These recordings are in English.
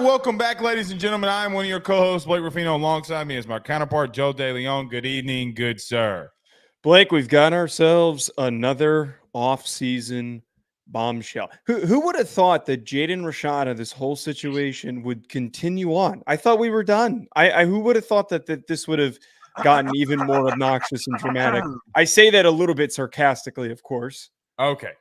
welcome back, ladies and gentlemen. I am one of your co-hosts, Blake Ruffino. Alongside me is my counterpart, Joe DeLeone. Good evening, good sir. Blake, we've got ourselves another off-season bombshell. Who would have thought that Jaden Rashada, this whole situation, would continue on? I thought we were done. Who would have thought that this would have gotten even more obnoxious and dramatic? I say that a little bit sarcastically, of course. Okay.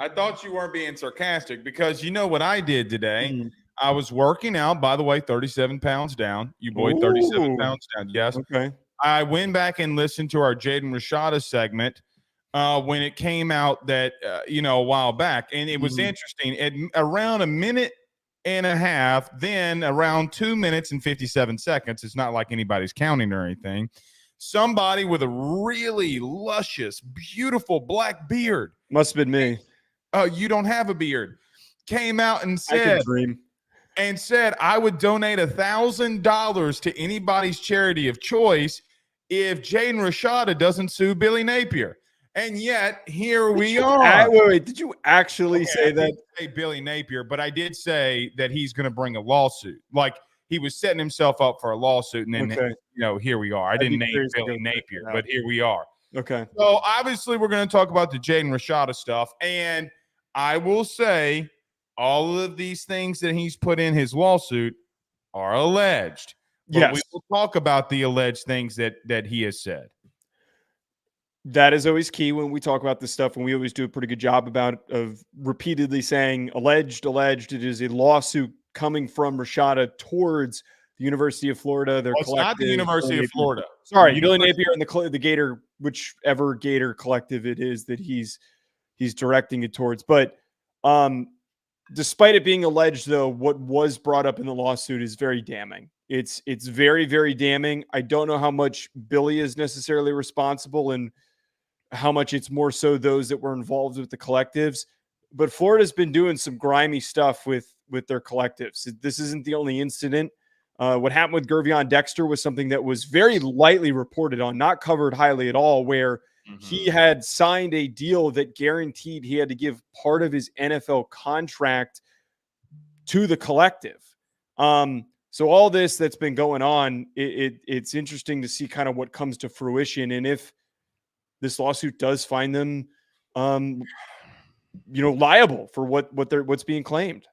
I thought you weren't being sarcastic because you know what I did today? I was working out, by the way, 37 pounds down. You boy, 37 pounds down. Yes. Okay. I went back and listened to our Jaden Rashada segment when it came out that, a while back. And it was interesting. At around a minute and a half, then around 2 minutes and 57 seconds, it's not like anybody's counting or anything, somebody with a really luscious, beautiful black beard. Must have been me. You don't have a beard. Came out and said, I would donate $1,000 to anybody's charity of choice if Jaden Rashada doesn't sue Billy Napier. And yet here we are. Wait, did you actually say that? I didn't say Billy Napier, but I did say that he's going to bring a lawsuit. Like he was setting himself up for a lawsuit, and then here we are. I didn't name Billy Napier, but here we are. Okay. So obviously we're going to talk about the Jaden Rashada stuff, and I will say all of these things that he's put in his lawsuit are alleged. But yes. We will talk about the alleged things that he has said. That is always key when we talk about this stuff, and we always do a pretty good job of repeatedly saying alleged. It is a lawsuit coming from Rashada towards the University of Florida. It's not the University of Florida. Sorry, Billy Napier and the Gator, whichever Gator collective it is that he's directing it towards. But despite it being alleged, though, what was brought up in the lawsuit is very damning. It's very, very damning. I don't know how much Billy is necessarily responsible and how much it's more so those that were involved with the collectives. But Florida's been doing some grimy stuff with their collectives. This isn't the only incident. What happened with Gervion Dexter was something that was very lightly reported on, not covered highly at all, where he had signed a deal that guaranteed he had to give part of his NFL contract to the collective. So all this that's been going on, it's interesting to see kind of what comes to fruition. And if this lawsuit does find them, liable for what's being claimed.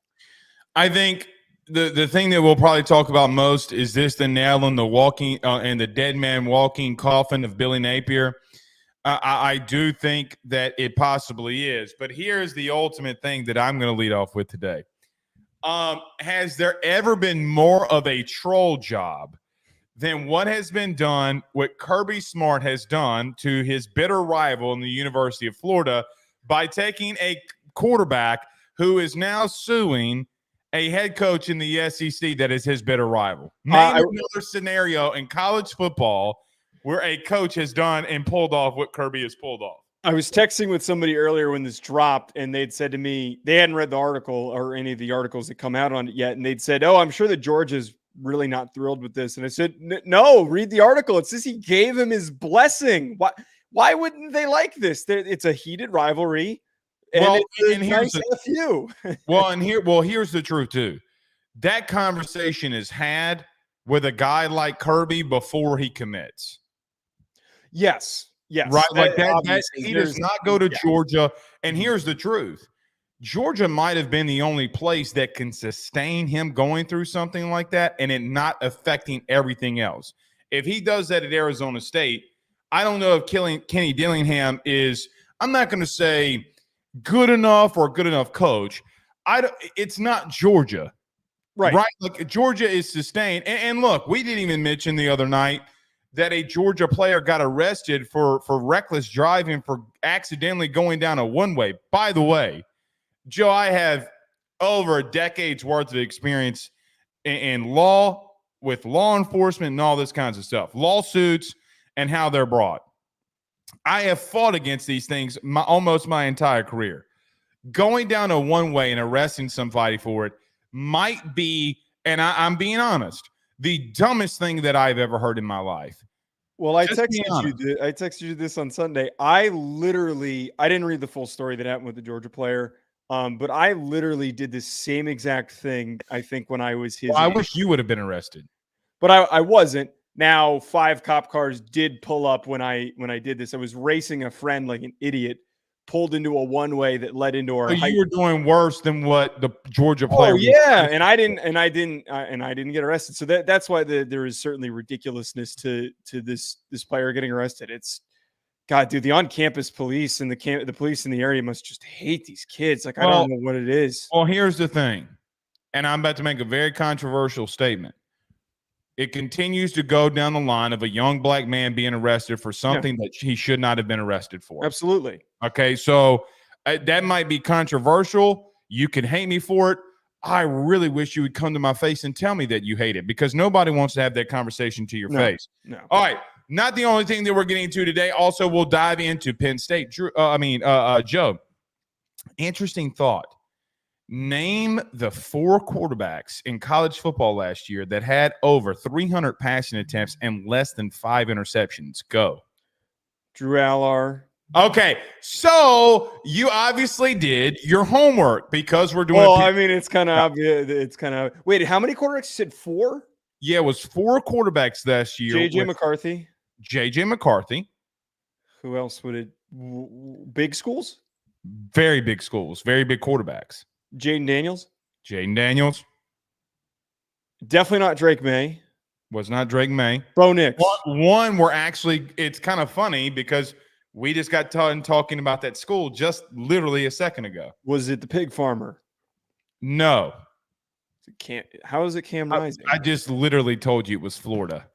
I think the thing that we'll probably talk about most is this: the nail in the walking and the dead man walking coffin of Billy Napier. I do think that it possibly is, but here's the ultimate thing that I'm going to lead off with today. Has there ever been more of a troll job than what has been done, what Kirby Smart has done to his bitter rival in the University of Florida by taking a quarterback who is now suing a head coach in the SEC that is his bitter rival? Name another scenario in college football where a coach has done and pulled off what Kirby has pulled off. I was texting with somebody earlier when this dropped, and they'd said to me, they hadn't read the article or any of the articles that come out on it yet. And they'd said, I'm sure that Georgia's really not thrilled with this. And I said, no, read the article. It says he gave him his blessing. Why wouldn't they like this? It's a heated rivalry. And here's the truth too. That conversation is had with a guy like Kirby before he commits. Yes. Right. Like that he does not go to Georgia. And here's the truth. Georgia might have been the only place that can sustain him going through something like that and it not affecting everything else. If he does that at Arizona State, I don't know if Kenny Dillingham is, I'm not going to say good enough or good enough coach. It's not Georgia. Right. Like Georgia is sustained. And look, we didn't even mention the other night that a Georgia player got arrested for reckless driving for accidentally going down a one-way. By the way, Joe, I have over a decade's worth of experience in law, with law enforcement and all this kinds of stuff, lawsuits and how they're brought. I have fought against these things almost my entire career. Going down a one-way and arresting somebody for it might be, and I'm being honest, the dumbest thing that I've ever heard in my life. Well, I texted you this on Sunday. I didn't read the full story that happened with the Georgia player. But I literally did the same exact thing, I think, when I was his I age. wish you would have been arrested. But I wasn't. Now, 5 cop cars did pull up when I did this. I was racing a friend like an idiot, pulled into a one-way that led into our. So you were doing worse than what the Georgia player. Oh yeah, and I didn't get arrested. So that's why there is certainly ridiculousness to this player getting arrested. It's God, dude, the on-campus police and the police in the area must just hate these kids. Like, I don't know what it is. Well, here's the thing, and I'm about to make a very controversial statement. It continues to go down the line of a young black man being arrested for something that he should not have been arrested for. Absolutely. Okay, so that might be controversial. You can hate me for it. I really wish you would come to my face and tell me that you hate it, because nobody wants to have that conversation to your face. No. All right. Not the only thing that we're getting to today. Also, we'll dive into Penn State. Joe, interesting thought. Name the 4 quarterbacks in college football last year that had over 300 passing attempts and less than 5 interceptions. Go. Drew Allar. Okay, so you obviously did your homework, because we're doing. Well, I mean, it's kind of obvious. It's kind of. Wait, how many quarterbacks? You said 4? Yeah, it was 4 quarterbacks last year. JJ McCarthy. JJ McCarthy. Who else would it? Big schools? Very big schools. Very big quarterbacks. Jaden Daniels. Jaden Daniels. Definitely not Drake May. Was not Drake May. Bo Nix. One were actually, it's kind of funny because we just got done talking about that school just literally a second ago. Was it the pig farmer? No. How is it Cam Rising? I just literally told you it was Florida.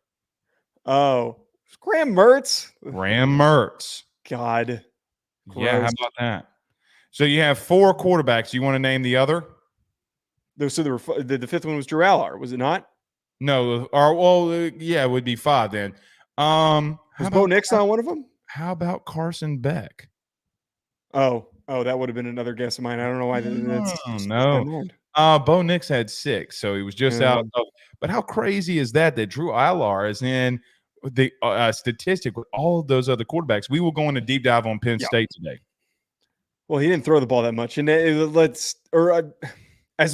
Oh, Graham Mertz. Graham Mertz. God. Gross. Yeah, how about that? So you have 4 quarterbacks. You want to name the other? So the 5th one was Drew Allar, was it not? No. Yeah, it would be 5 then. Was Bo Nix on one of them? How about Carson Beck? Oh, that would have been another guess of mine. I don't know why. No. Bo Nix had 6, so he was just out of. But how crazy is that Drew Allar is in the statistic with all of those other quarterbacks? We will go into deep dive on Penn State today. Well, he didn't throw the ball that much, and as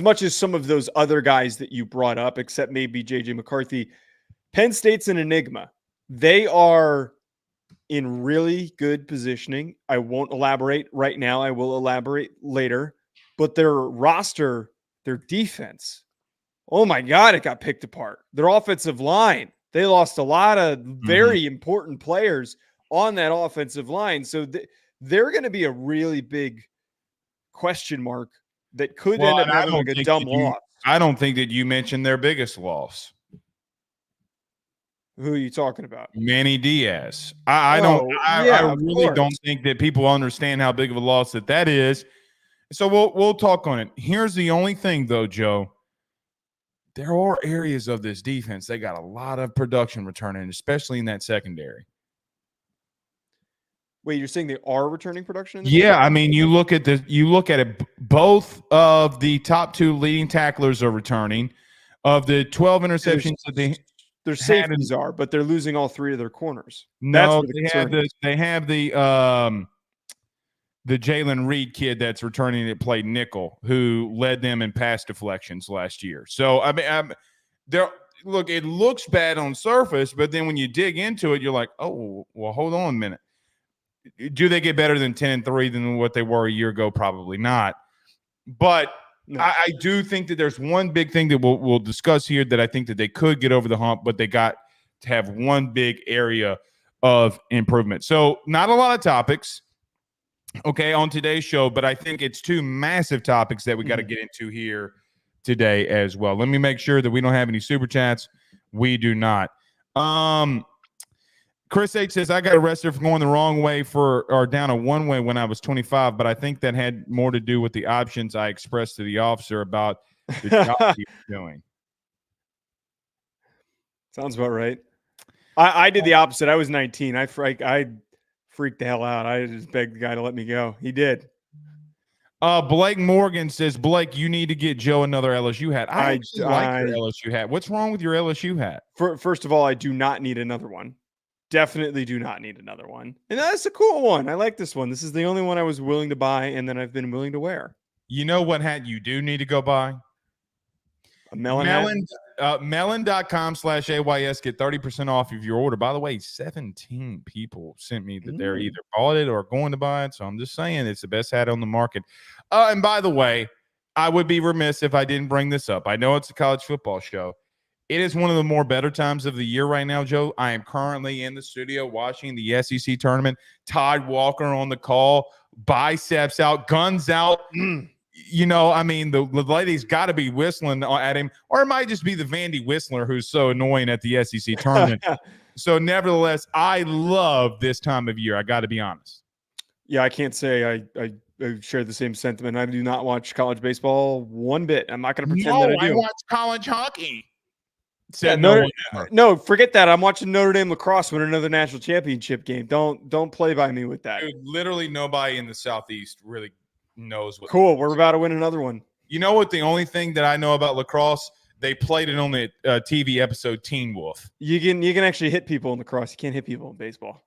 much as some of those other guys that you brought up, except maybe JJ McCarthy. Penn State's an enigma. They are in really good positioning. I won't elaborate right now. I will elaborate later. But their roster, their defense, oh my God, it got picked apart. Their offensive line, they lost a lot of very important players on that offensive line. So they're going to be a really big question mark that could end up having like a dumb loss. I don't think that you mentioned their biggest loss. Who are you talking about? Manny Diaz. I really don't think that people understand how big of a loss that is. So we'll talk on it. Here's the only thing, though, Joe. There are areas of this defense they got a lot of production returning, especially in that secondary. Wait, you're saying they are returning production? Yeah, I mean, you look at it. Both of the top 2 leading tacklers are returning. Of the 12 interceptions that their safeties are, but they're losing all 3 of their corners. No, they have the Jalen Reed kid that's returning that played nickel, who led them in pass deflections last year. So I mean, it looks bad on surface, but then when you dig into it, you're like, oh, well, hold on a minute. Do they get better than 10-3 than what they were a year ago? Probably not. But no. I do think that there's one big thing that we'll discuss here that I think that they could get over the hump, but they got to have one big area of improvement. So not a lot of topics, okay, on today's show, but I think it's 2 massive topics that we got to get into here today as well. Let me make sure that we don't have any super chats. We do not. Chris H says, I got arrested for going the wrong way or down a one-way when I was 25, but I think that had more to do with the options I expressed to the officer about the job he was doing. Sounds about right. I did the opposite. I was 19. I freaked the hell out. I just begged the guy to let me go. He did. Blake Morgan says, Blake, you need to get Joe another LSU hat. I like your LSU hat. What's wrong with your LSU hat? First of all, I do not need another one. Definitely do not need another one. And that's a cool one. I like this one. This is the only one I was willing to buy and then I've been willing to wear. You know what hat you do need to go buy? A melon hat? Melon.com/AYS. Get 30% off of your order. By the way, 17 people sent me that they're either bought it or going to buy it. So I'm just saying it's the best hat on the market. And by the way, I would be remiss if I didn't bring this up. I know it's a college football show. It is one of the more better times of the year right now, Joe. I am currently in the studio watching the SEC tournament. Todd Walker on the call, biceps out, guns out. You know, I mean, the lady's got to be whistling at him, or it might just be the Vandy Whistler who's so annoying at the SEC tournament. So, nevertheless, I love this time of year. I got to be honest. Yeah, I can't say I share the same sentiment. I do not watch college baseball one bit. I'm not going to pretend that I do. I watch college hockey. No, forget that. I'm watching Notre Dame lacrosse win another national championship game. Don't play by me with that. Dude, literally nobody in the Southeast really knows what. Cool. We're about to win another one. You know what? The only thing that I know about lacrosse, they played it on the TV episode Teen Wolf. You can actually hit people in lacrosse. You can't hit people in baseball.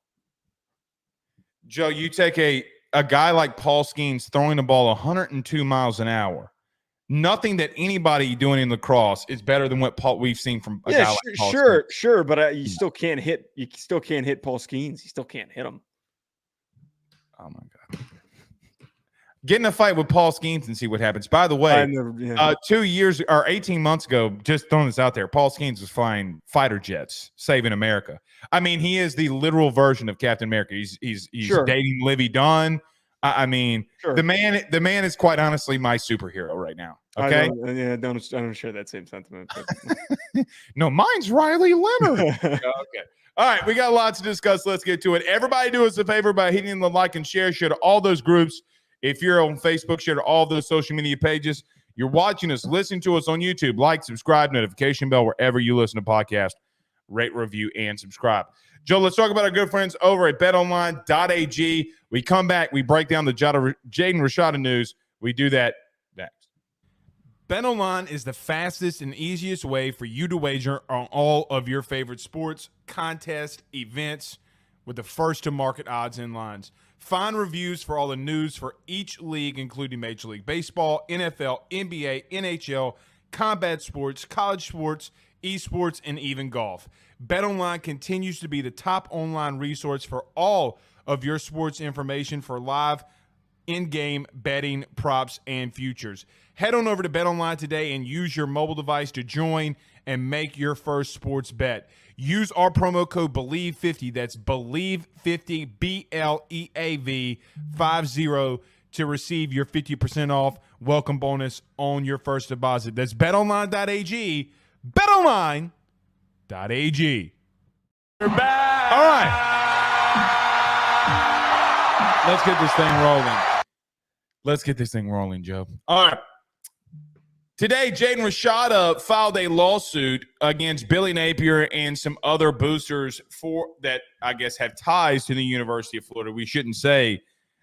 Joe, you take a guy like Paul Skeens throwing the ball 102 miles an hour. Nothing that anybody doing in lacrosse is better than what we've seen from a guy like Paul Skeens. Sure, but you still can't hit. You still can't hit Paul Skeens. You still can't hit him. Oh my God! Get in a fight with Paul Skeens and see what happens. By the way, 2 years or 18 months ago, just throwing this out there, Paul Skeens was flying fighter jets, saving America. I mean, he is the literal version of Captain America. He's sure. dating Livy Dunn. I mean, sure. the man is quite honestly my superhero right now. Okay, I don't share that same sentiment. No, mine's Riley Leonard. Okay, all right, we got a lot to discuss. Let's get to it. Everybody, do us a favor by hitting the like and share to all those groups. If you're on Facebook, share to all those social media pages. You're watching us, listening to us on YouTube. Like, subscribe, notification bell wherever you listen to podcasts. Rate, review, and subscribe. Joe, let's talk about our good friends over at betonline.ag. We come back, we break down the Jaden Rashada news. We do that next. BetOnline is the fastest and easiest way for you to wager on all of your favorite sports, contests, events with the first-to-market odds and lines. Find reviews for all the news for each league, including Major League Baseball, NFL, NBA, NHL, combat sports, college sports, esports, and even golf. BetOnline continues to be the top online resource for all of your sports information for live in-game betting, props, and futures. Head on over to BetOnline today and use your mobile device to join and make your first sports bet. Use our promo code BELIEVE50, that's BELIEVE50, BLEAV 50, to receive your 50% off welcome bonus on your first deposit. That's betonline.ag, betonline.ag. We're back. All right. Let's get this thing rolling, Joe. All right. Today, Jaden Rashada filed a lawsuit against Billy Napier and some other boosters that I guess have ties to the University of Florida. We shouldn't say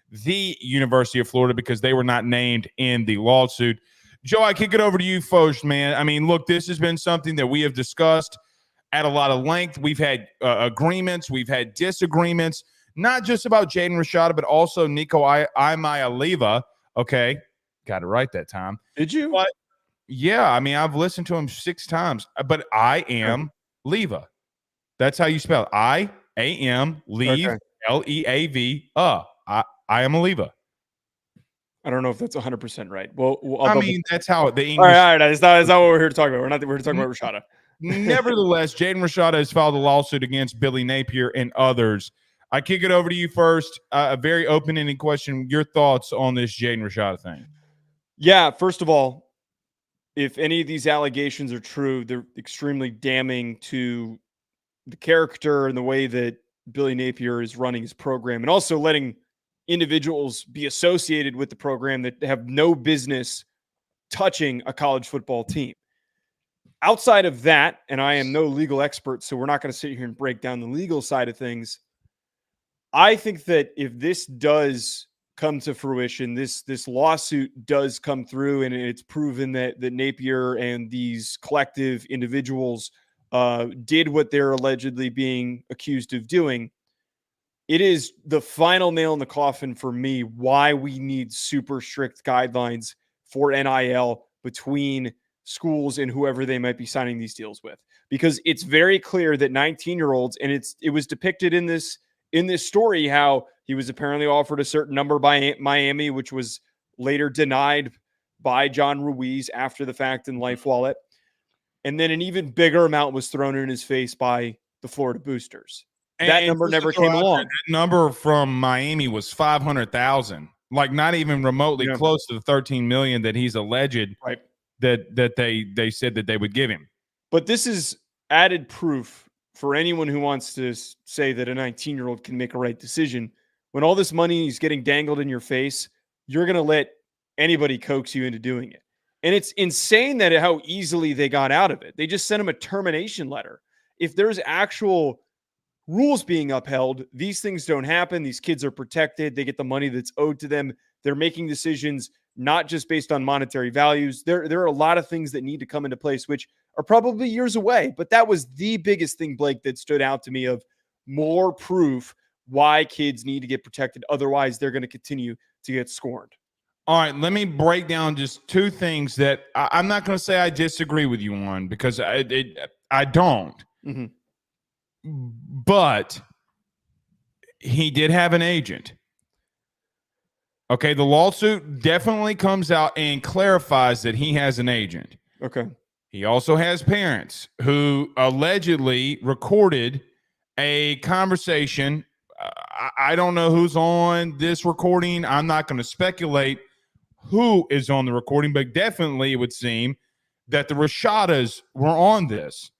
the University of Florida because they were not named in the lawsuit. Joe, I kick it over to you first, man. I mean, look, this has been something that we have discussed at a lot of length. We've had agreements. We've had disagreements, not just about Jaden Rashada, but also Nico Iamaleava. Okay. Got it right that time. Did you? But yeah, I mean, I've listened to him 6 times, but I am Leava. That's how you spell it. I-A-M, leave, okay. L-E-A-V, I am Leava. I don't know if that's 100% right. Well, that's how the English. All right. That's not what we're here to talk about. We're here to talk about Rashada. Nevertheless, Jaden Rashada has filed a lawsuit against Billy Napier and others. I kick it over to you first. A very open-ended question. Your thoughts on this Jaden Rashada thing? Yeah, first of all, if any of these allegations are true, they're extremely damning to the character and the way that Billy Napier is running his program, and also letting individuals be associated with the program that have no business touching a college football team. Outside of that, and I am no legal expert, so we're not going to sit here and break down the legal side of things. I think that if this does come to fruition, this lawsuit does come through, and it's proven that Napier and these collective individuals did what they're allegedly being accused of doing, it is the final nail in the coffin for me why we need super strict guidelines for NIL between schools and whoever they might be signing these deals with, because it's very clear that 19-year-olds, and it was depicted in this story how he was apparently offered a certain number by Miami, which was later denied by John Ruiz after the fact in LifeWallet. And then an even bigger amount was thrown in his face by the Florida Boosters. That number never came along. That number from Miami was 500,000, like not even remotely close to the 13 million that he's alleged that they said that they would give him. But this is added proof for anyone who wants to say that a 19-year-old can make a right decision. When all this money is getting dangled in your face, you're going to let anybody coax you into doing it. And it's insane that how easily they got out of it. They just sent him a termination letter. If there's actual rules being upheld, these things don't happen. These kids are protected. They get the money that's owed to them. They're making decisions not just based on monetary values. There are a lot of things that need to come into place, which are probably years away. But that was the biggest thing, Blake, that stood out to me of more proof why kids need to get protected. Otherwise, they're going to continue to get scorned. All right, let me break down just two things that I'm not going to say I disagree with you on, because I don't. Mm-hmm. But he did have an agent. Okay, the lawsuit definitely comes out and clarifies that he has an agent. Okay. He also has parents who allegedly recorded a conversation. I don't know who's on this recording. I'm not going to speculate who is on the recording, but definitely it would seem that the Rashadas were on this.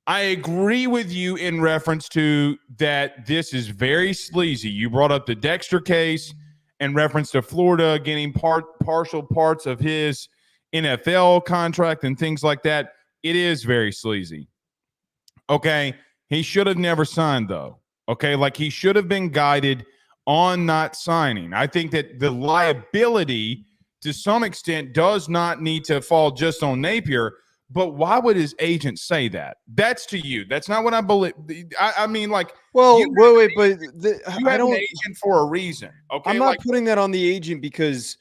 I agree with you in reference to that this is very sleazy. You brought up the Dexter case in reference to Florida getting partial parts of his NFL contract and things like that. It is very sleazy. Okay, he should have never signed, though. Okay, like he should have been guided on not signing. I think that the liability to some extent does not need to fall just on Napier, but why would his agent say that? That's to you. That's not what I believe. I mean, like, well, wait, but you have an agent for a reason. Okay, I'm not putting that on the agent because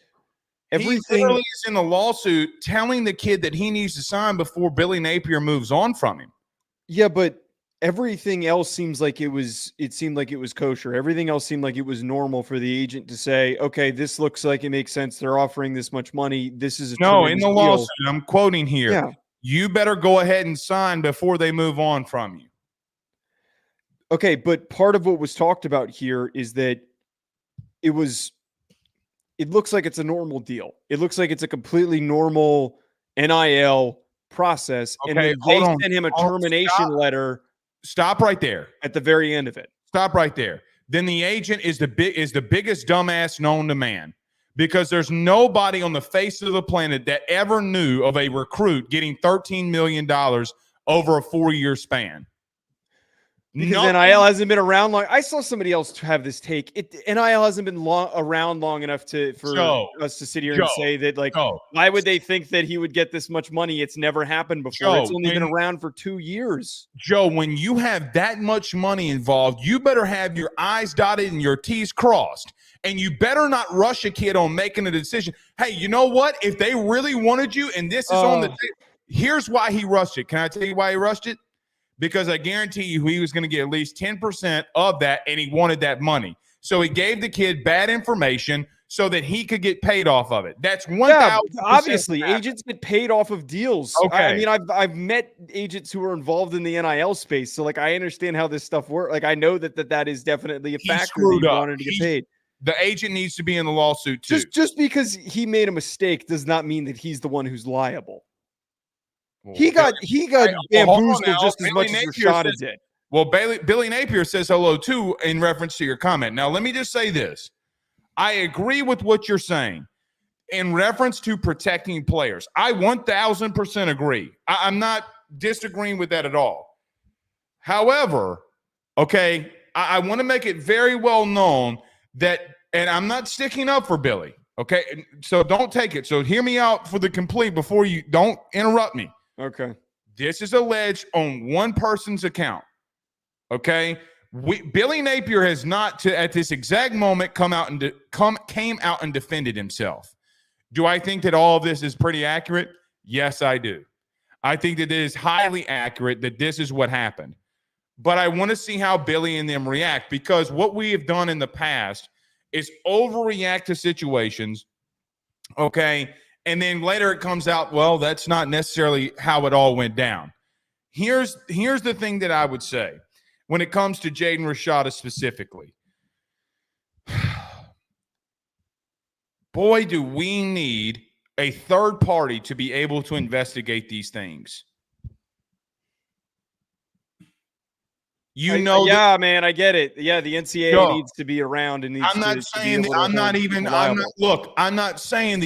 everything he literally is in the lawsuit telling the kid that he needs to sign before Billy Napier moves on from him. Yeah, but everything else seemed like it was kosher. Everything else seemed like it was normal for the agent to say, okay, this looks like it makes sense. They're offering this much money. This is in the lawsuit. I'm quoting here. Yeah. You better go ahead and sign before they move on from you. Okay, but part of what was talked about here is that it looks like it's a normal deal. It looks like it's a completely normal NIL process. Okay, and then they sent him a termination letter. Stop right there. At the very end of it. Stop right there. Then the agent is the biggest dumbass known to man, because there's nobody on the face of the planet that ever knew of a recruit getting $13 million over a 4-year span. Because NIL hasn't been around long. I saw somebody else have this take. NIL hasn't been around long enough for us to sit here and say that, like, why would they think that he would get this much money? It's never happened before. It's only been around for 2 years. Joe, when you have that much money involved, you better have your I's dotted and your T's crossed. And you better not rush a kid on making a decision. Hey, you know what? If they really wanted you and this is on the table, here's why he rushed it. Can I tell you why he rushed it? Because I guarantee you he was going to get at least 10% of that, and he wanted that money. So he gave the kid bad information so that he could get paid off of it. That's 1,000%. Yeah, obviously, agents get paid off of deals. Okay. I mean, I've met agents who are involved in the NIL space, so like I understand how this stuff works. Like I know that is definitely a factor that he wanted to get paid. The agent needs to be in the lawsuit too. Just because he made a mistake does not mean that he's the one who's liable. He got bamboozled just as much as Rashada did. Well, Billy Napier says hello too in reference to your comment. Now, let me just say this. I agree with what you're saying in reference to protecting players. I 1,000% agree. I'm not disagreeing with that at all. However, okay, I want to make it very well known that, and I'm not sticking up for Billy, okay? So don't take it. So hear me out for the complete before you don't interrupt me. Okay. This is alleged on one person's account. Okay. Billy Napier has not at this exact moment came out and defended himself. Do I think that all of this is pretty accurate? Yes, I do. I think that it is highly accurate that this is what happened. But I want to see how Billy and them react, because what we have done in the past is overreact to situations, okay? And then later it comes out, well, that's not necessarily how it all went down. Here's the thing that I would say when it comes to Jaden Rashada specifically. Boy, do we need a third party to be able to investigate these things. Yeah, man, I get it. Yeah, the NCAA needs to be around and needs I'm not saying the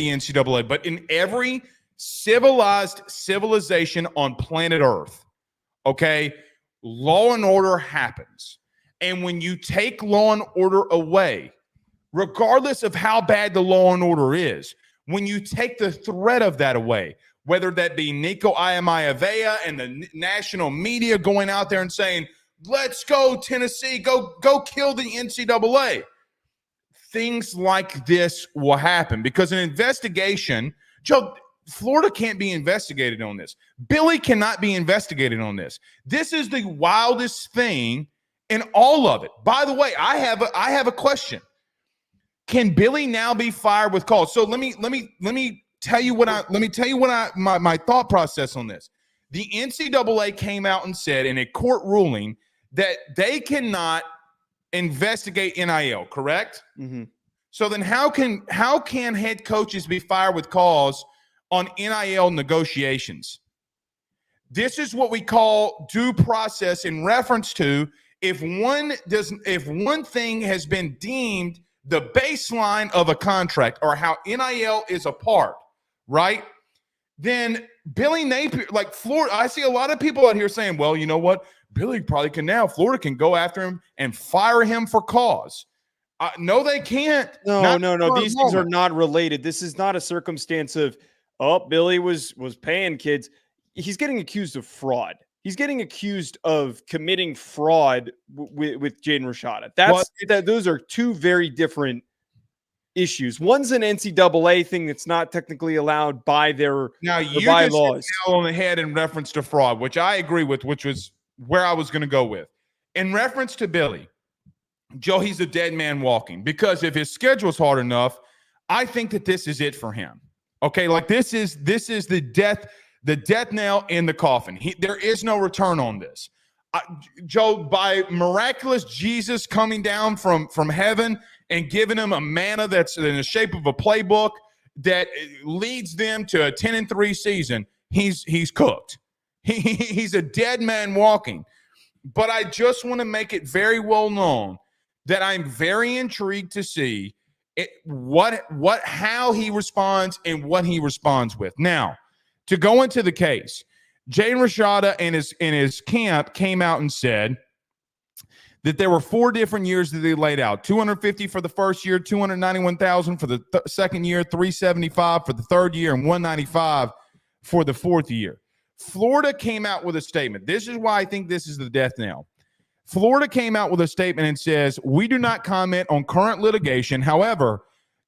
NCAA, but in every civilized civilization on planet Earth, okay, law and order happens. And when you take law and order away, regardless of how bad the law and order is, when you take the threat of that away, whether that be Nico Iamaleava and the national media going out there and saying, let's go, Tennessee, go kill the NCAA, things like this will happen, because an investigation, Joe, Florida can't be investigated on this. Billy cannot be investigated on this. This is the wildest thing in all of it. By the way, I have a question. Can Billy now be fired with cause? So let me tell you my thought process on this. The NCAA came out and said in a court ruling that they cannot investigate NIL, correct? Mm-hmm. So then how can head coaches be fired with cause on NIL negotiations? This is what we call due process in reference to if one thing has been deemed the baseline of a contract, or how NIL is a part, right? Then Billy Napier, like Florida, I see a lot of people out here saying, well, you know what? Billy probably can now. Florida can go after him and fire him for cause. No, they can't. No. These things are not related. This is not a circumstance of, Billy was paying kids. He's getting accused of fraud. He's getting accused of committing fraud with Jaden Rashada. Those are two very different issues. One's an NCAA thing that's not technically allowed by their bylaws. Just hit on the head in reference to fraud, which I agree with, which was where I was going to go with. In reference to Billy, Joe, he's a dead man walking, because if his schedule's hard enough, I think that this is it for him. Okay, like this is the death nail in the coffin. There is no return on this. Joe, by miraculous Jesus coming down from heaven and giving him a manna that's in the shape of a playbook that leads them to a 10-3 season, he's cooked. He's a dead man walking. But I just want to make it very well known that I'm very intrigued to see how he responds and what he responds with. Now, to go into the case, Jaden Rashada and his camp came out and said that there were 4 different years that they laid out: $250 for the first year, $291,000 for the second year, $375 for the third year, and $195 for the fourth year. Florida came out with a statement. This is why I think this is the death knell. Florida came out with a statement and says, we do not comment on current litigation. However,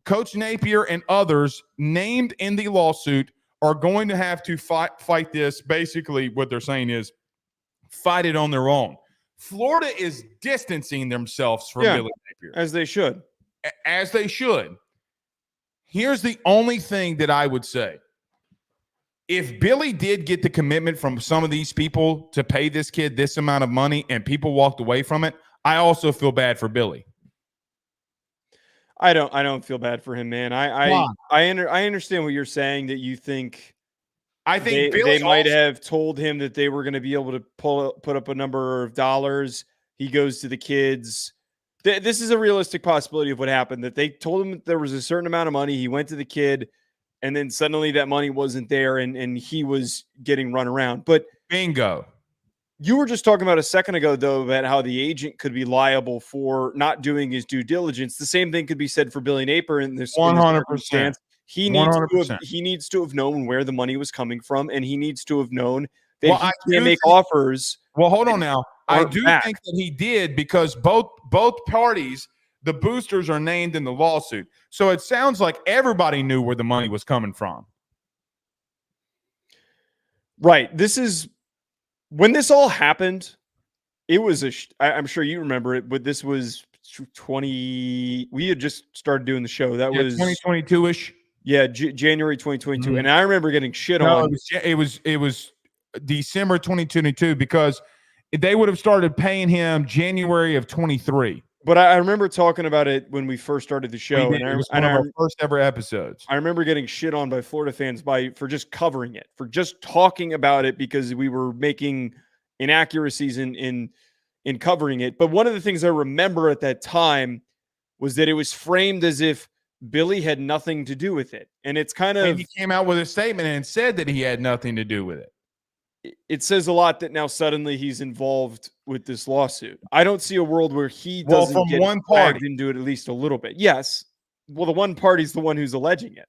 Coach Napier and others named in the lawsuit are going to have to fight this. Basically, what they're saying is fight it on their own. Florida is distancing themselves from Billy Napier. As they should. As they should. Here's the only thing that I would say. If Billy did get the commitment from some of these people to pay this kid this amount of money and people walked away from it, I also feel bad for Billy. I don't feel bad for him, man. I understand what you're saying, that you think they might have told him that they were going to be able to put up a number of dollars. He goes to the kids. This is a realistic possibility of what happened, that they told him that there was a certain amount of money. He went to the kid, and then suddenly that money wasn't there, and he was getting run around. But bingo. You were just talking about a second ago, though, about how the agent could be liable for not doing his due diligence. The same thing could be said for Billy Napier in this 100%. He needs to have known where the money was coming from, and he needs to have known that he can't make offers. Well, hold on now. I do think that he did, because both parties the boosters are named in the lawsuit. So it sounds like everybody knew where the money was coming from. Right. This is when this all happened. It was I'm sure you remember it, but this was 20. We had just started doing the show. That was 2022-ish. Yeah, January 2022. Mm-hmm. And I remember getting shit on. It was December 2022 because they would have started paying him January of 23. But I remember talking about it when we first started the show. And it was one of our first ever episodes. I remember getting shit on by Florida fans for just covering it, for just talking about it because we were making inaccuracies in covering it. But one of the things I remember at that time was that it was framed as if Billy had nothing to do with it. And it's kind of... And he came out with a statement and said that he had nothing to do with it. It says a lot that now suddenly he's involved with this lawsuit. I don't see a world where he doesn't get dragged into it at least a little bit. Yes. Well, the one party's the one who's alleging it.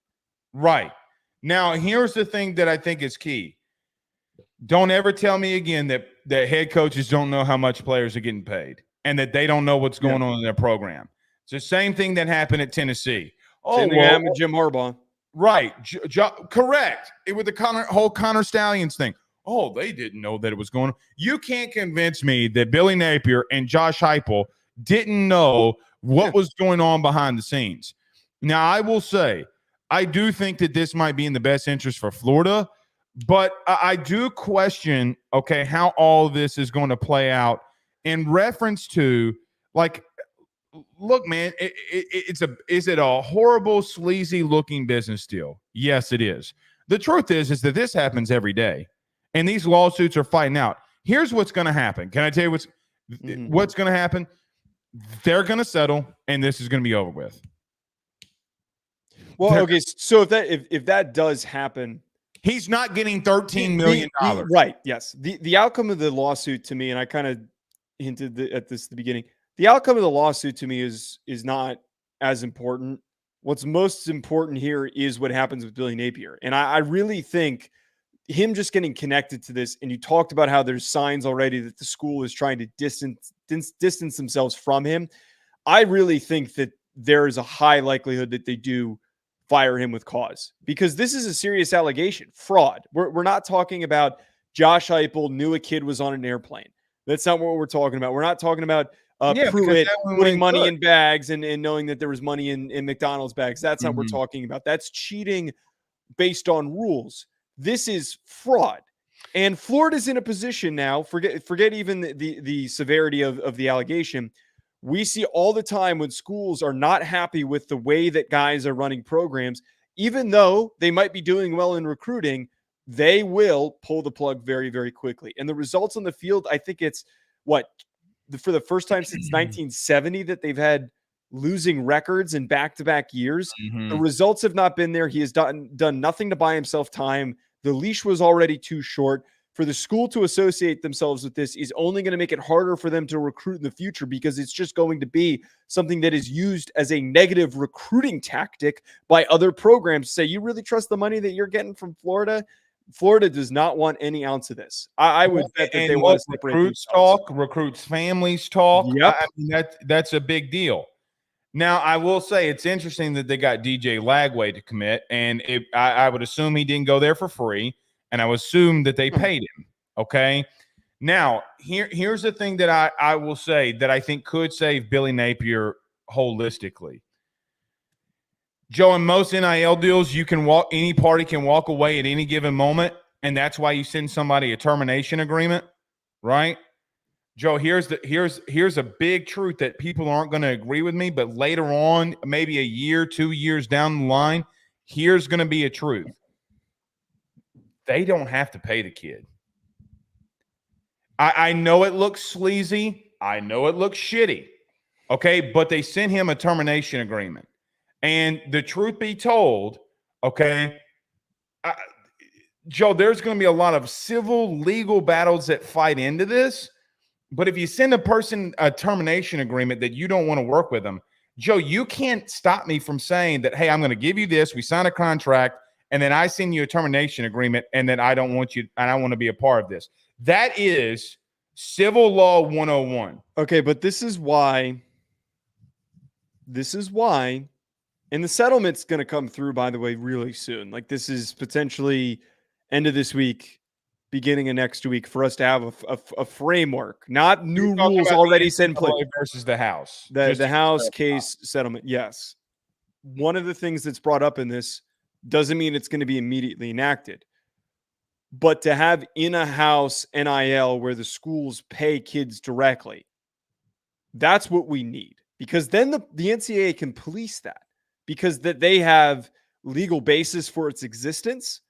Right. Now, here's the thing that I think is key. Don't ever tell me again that head coaches don't know how much players are getting paid and that they don't know what's going on in their program. It's the same thing that happened at Tennessee. Oh, well, with Jim Harbaugh. Right. Correct. With the whole Connor Stallions thing. Oh, they didn't know that it was going on. You can't convince me that Billy Napier and Josh Heupel didn't know what was going on behind the scenes. Now, I will say, I do think that this might be in the best interest for Florida, but I do question, okay, how all this is going to play out in reference to, like, look, man, is it a horrible, sleazy-looking business deal? Yes, it is. The truth is that this happens every day. And these lawsuits are fighting out. Here's what's going to happen. Can I tell you what's going to happen? They're going to settle, and this is going to be over with. Well, okay. So if that does happen, he's not getting $13 million. Right. Yes. The outcome of the lawsuit to me, and I kind of hinted at this at the beginning. The outcome of the lawsuit to me is not as important. What's most important here is what happens with Billy Napier, and I really think him just getting connected to this, and you talked about how there's signs already that the school is trying to distance themselves from him. I really think that there is a high likelihood that they do fire him with cause, because this is a serious allegation. Fraud. We're not talking about Josh Heupel knew a kid was on an airplane. That's not what we're talking about. We're not talking about Pruitt putting money in bags and knowing that there was money in McDonald's bags. That's not what we're talking about. That's cheating based on rules. This is fraud. And Florida's in a position now, forget even the severity of the allegation. We see all the time when schools are not happy with the way that guys are running programs, even though they might be doing well in recruiting, they will pull the plug very, very quickly. And the results on the field, I think it's for the first time since 1970 that they've had losing records in back-to-back years. The results have not been there. He has done nothing to buy himself time. The leash was already too short. For the school to associate themselves with this is only going to make it harder for them to recruit in the future, because it's just going to be something that is used as a negative recruiting tactic by other programs. Say, you really trust the money that you're getting from Florida? Florida does not want any ounce of this. I would bet that they want to separate recruits families talk. Yep. I mean, that's a big deal. Now, I will say it's interesting that they got DJ Lagway to commit, and I would assume he didn't go there for free, and I would assume that they paid him, okay? Now, here's the thing that I will say that I think could save Billy Napier holistically. Joe, in most NIL deals, any party can walk away at any given moment, and that's why you send somebody a termination agreement, right? Joe, here's a big truth that people aren't going to agree with me, but later on, maybe a year, 2 years down the line, here's going to be a truth. They don't have to pay the kid. I know it looks sleazy. I know it looks shitty. Okay, but they sent him a termination agreement. And the truth be told, okay, Joe, there's going to be a lot of civil legal battles that fight into this. But if you send a person a termination agreement that you don't want to work with them, Joe, you can't stop me from saying that, hey, I'm going to give you this. We sign a contract, and then I send you a termination agreement, and then I don't want you, and I want to be a part of this. That is civil law 101. Okay, but this is why This is why, and the settlement's going to come through, by the way, really soon. Like, this is potentially end of this week, beginning of next week, for us to have a framework, not new rules already set in place. Versus the House. The House case settlement, yes. One of the things that's brought up in this doesn't mean it's going to be immediately enacted. But to have in a house NIL where the schools pay kids directly, that's what we need. Because then the NCAA can police that, because that they have legal basis for its existence.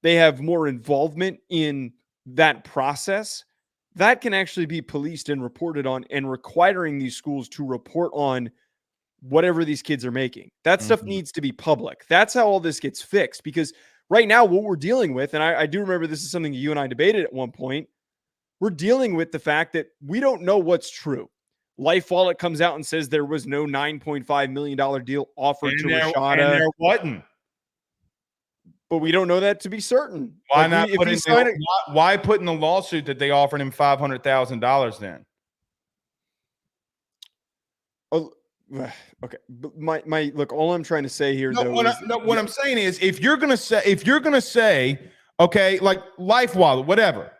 They have more involvement in that process. That can actually be policed and reported on, and requiring these schools to report on whatever these kids are making. That stuff needs to be public. That's how all this gets fixed. Because right now, what we're dealing with, and I do remember this is something you and I debated at one point, we're dealing with the fact that we don't know what's true. Life Wallet comes out and says there was no $9.5 million deal offered to Rashada. And there wasn't. But we don't know that to be certain. Why why put in the lawsuit that they offered him $500,000 then? Oh, okay. But my look, all I'm trying to say here, what I'm saying is, if you're gonna say, okay, like Life Wallet, whatever,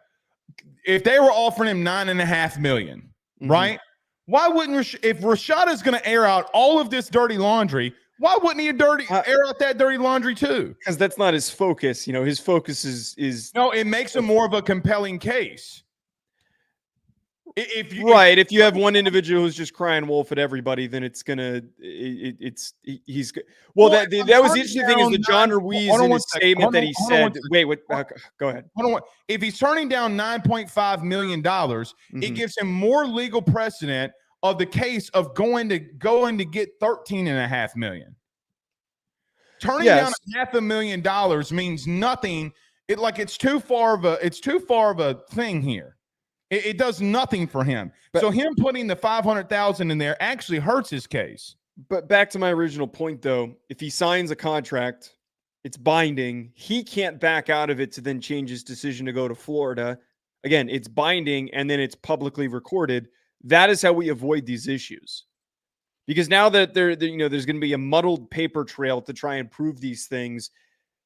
if they were offering him $9.5 million, right? Why wouldn't if Rashada's going to air out all of this dirty laundry? Why wouldn't he air out that dirty laundry too? Because that's not his focus. You know, his focus is no. It makes him more of a compelling case. If you have one individual who's just crying wolf at everybody, then it's gonna he's well. That was the interesting thing is the John Ruiz in his statement that he said. Wait, what? Go ahead. If he's turning down $9.5 million, it gives him more legal precedent of the case of going to get $13.5 million. Turning down $500,000 means nothing. It's too far of a thing here. It does nothing for him. So him putting the $500,000 in there actually hurts his case. But back to my original point, though, if he signs a contract, it's binding. He can't back out of it to then change his decision to go to Florida. Again, it's binding, and then it's publicly recorded. That is how we avoid these issues. Because now that there's going to be a muddled paper trail to try and prove these things,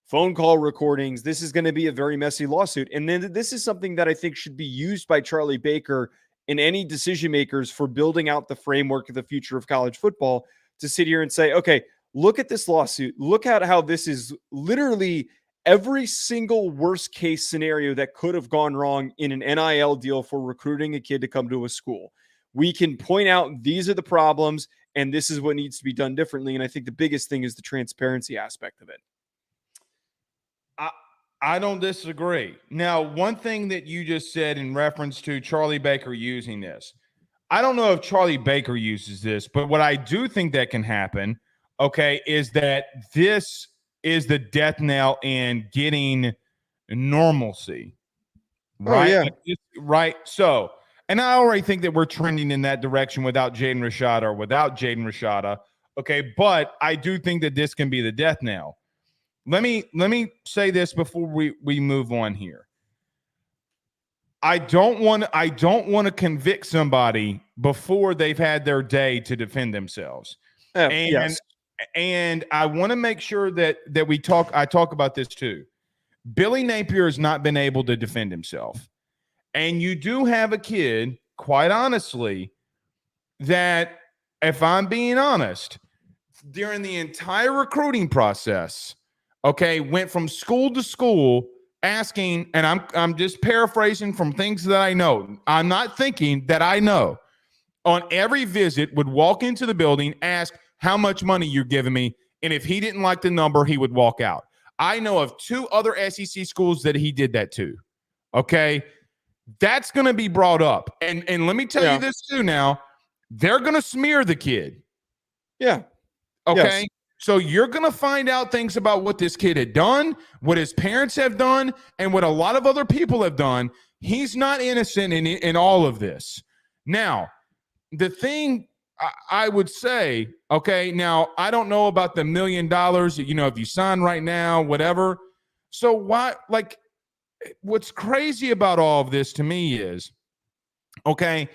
phone call recordings, this is going to be a very messy lawsuit. And then this is something that I think should be used by Charlie Baker and any decision makers for building out the framework of the future of college football, to sit here and say, okay, look at this lawsuit. Look at how this is literally every single worst case scenario that could have gone wrong in an NIL deal for recruiting a kid to come to a school. We can point out these are the problems and this is what needs to be done differently. And I think the biggest thing is the transparency aspect of it. I don't disagree. Now, one thing that you just said in reference to Charlie Baker using this, I don't know if Charlie Baker uses this, but what I do think that can happen, okay, is that this is the death knell in getting normalcy. Right? Oh, yeah. Right. So, and I already think that we're trending in that direction without Jaden Rashada. Okay. But I do think that this can be the death knell. Let me say this before we move on here. I don't want to convict somebody before they've had their day to defend themselves. And I want to make sure that I talk about this too. Billy Napier has not been able to defend himself. And you do have a kid, quite honestly, that, if I'm being honest, during the entire recruiting process, okay, went from school to school asking, and I'm just paraphrasing from things that I know. I'm not thinking that I know. On every visit, would walk into the building, ask how much money you're giving me, and if he didn't like the number, he would walk out. I know of 2 other SEC schools that he did that to. Okay, that's going to be brought up, and let me tell you this too. Now, they're going to smear the kid. Yeah. Okay. Yes. So you're going to find out things about what this kid had done, what his parents have done, and what a lot of other people have done. He's not innocent in all of this. Now, the thing I would say, okay, now I don't know about the $1 million, if you sign right now, whatever. So what's crazy about all of this to me is, okay,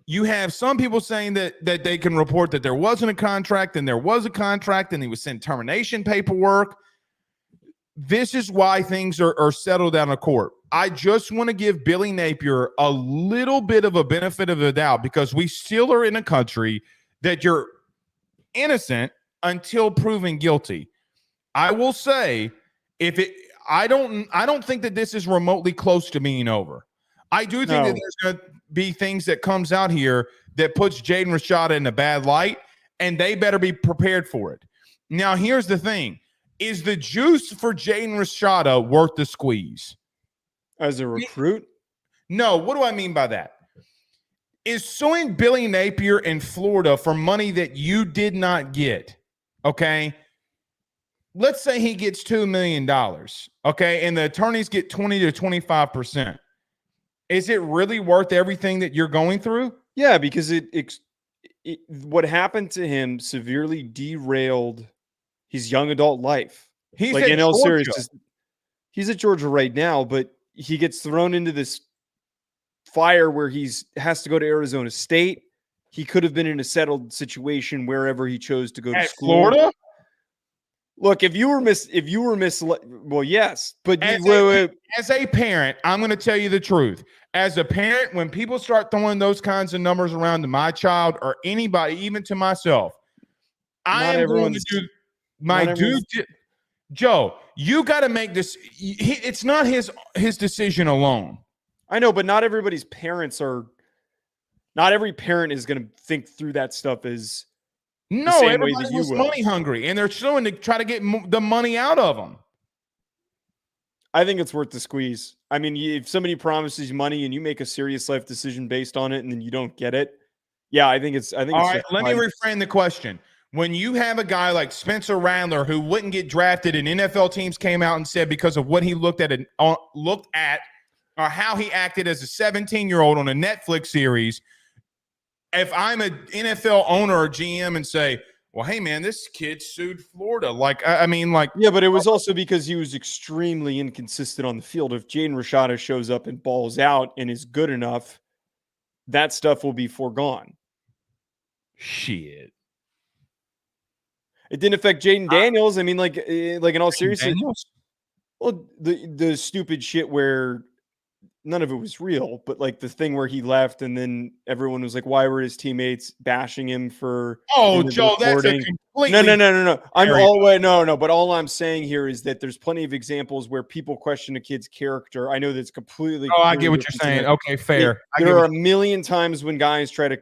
You have some people saying that they can report that there wasn't a contract and there was a contract and he was sent termination paperwork. This is why things are settled down in court. I just want to give Billy Napier a little bit of a benefit of the doubt because we still are in a country that you're innocent until proven guilty. I will say, I don't think that this is remotely close to being over. I do think that there's going to be things that comes out here that puts Jaden Rashada in a bad light, and they better be prepared for it. Now, here's the thing. Is the juice for Jaden Rashada worth the squeeze? As a recruit? No. What do I mean by that? Is suing Billy Napier in Florida for money that you did not get, okay? Let's say he gets $2 million, okay, and the attorneys get 20 to 25%. Is it really worth everything that you're going through? Yeah, because what happened to him severely derailed his young adult life. He's like, in all seriousness, he's at Georgia right now, but he gets thrown into this fire where has to go to Arizona State. He could have been in a settled situation wherever he chose to go to school. Florida? Look, if you were misled, well, yes, but as a parent, I'm going to tell you the truth. As a parent, when people start throwing those kinds of numbers around to my child or anybody, even to myself, I am going to do my due. Joe, you got to make this. It's not his decision alone. I know, but not everybody's parents are. Not every parent is going to think through that stuff as. No, everybody was money hungry, and they're trying to try to get the money out of them. I think it's worth the squeeze. I mean, if somebody promises you money and you make a serious life decision based on it, and then you don't get it, yeah, I think it's. All right, let me reframe the question. When you have a guy like Spencer Rattler who wouldn't get drafted, and NFL teams came out and said because of what he looked at or how he acted as a 17-year-old on a Netflix series. If I'm an NFL owner or GM and say, well, hey, man, this kid sued Florida. Yeah, but it was also because he was extremely inconsistent on the field. If Jaden Rashada shows up and balls out and is good enough, that stuff will be foregone. Shit. It didn't affect Jaden Daniels. I mean, like in all seriousness, well, the stupid shit where none of it was real, but like the thing where he left and then everyone was like, why were his teammates bashing him for Joe, that's a completely no. But all I'm saying here is that there's plenty of examples where people question a kid's character. I know that's completely I get what you're saying. Okay, fair. There are a million times when guys try to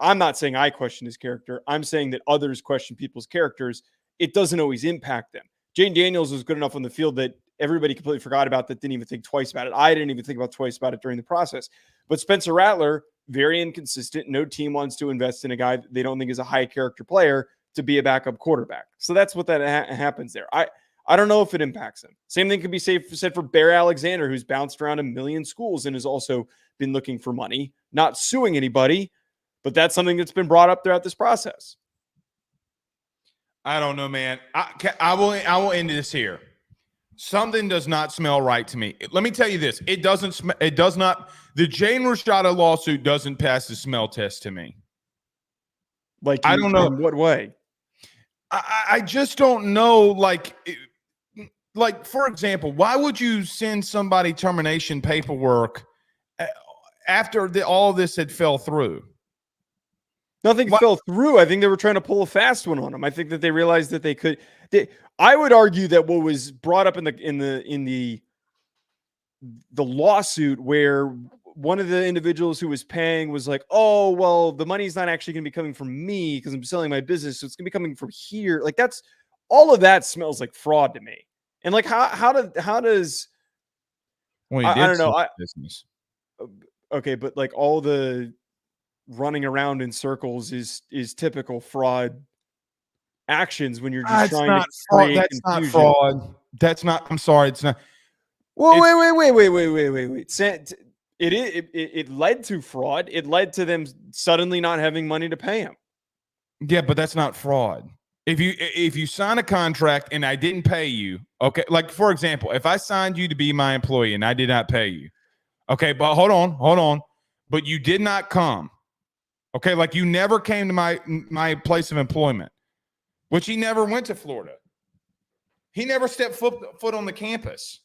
I'm not saying I question his character. I'm saying that others question people's characters. It doesn't always impact them. Jaden Daniels was good enough on the field that everybody completely forgot about that, didn't even think twice about it. I didn't even think twice about it during the process. But Spencer Rattler, very inconsistent. No team wants to invest in a guy that they don't think is a high character player to be a backup quarterback. So that's what that happens there. I don't know if it impacts him. Same thing could be said for Bear Alexander, who's bounced around a million schools and has also been looking for money, not suing anybody, but that's something that's been brought up throughout this process. I don't know, man. I will end this here. Something does not smell right to me. Let me tell you this. It does not. The Jaden Rashada lawsuit doesn't pass the smell test to me. Like, I don't know in what way. I just don't know. Like, for example, why would you send somebody termination paperwork after all this had fell through? Nothing fell through. I think they were trying to pull a fast one on him. I think that they realized that they could. I would argue that what was brought up in the lawsuit, where one of the individuals who was paying was like, "Oh, well, the money's not actually going to be coming from me because I'm selling my business, so it's going to be coming from here." Like, that's all of that smells like fraud to me. And like, how does? Well, I don't know. Business. Okay, but like all the running around in circles is typical fraud actions when you're just trying to create that's confusion. Not fraud. That's not. I'm sorry. It's not. Well, wait. It led to fraud. It led to them suddenly not having money to pay him. Yeah, but that's not fraud. If you sign a contract and I didn't pay you, okay, like for example, if I signed you to be my employee and I did not pay you, okay, but hold on, but you did not come. Okay, like you never came to my place of employment, which he never went to Florida. He never stepped foot on the campus.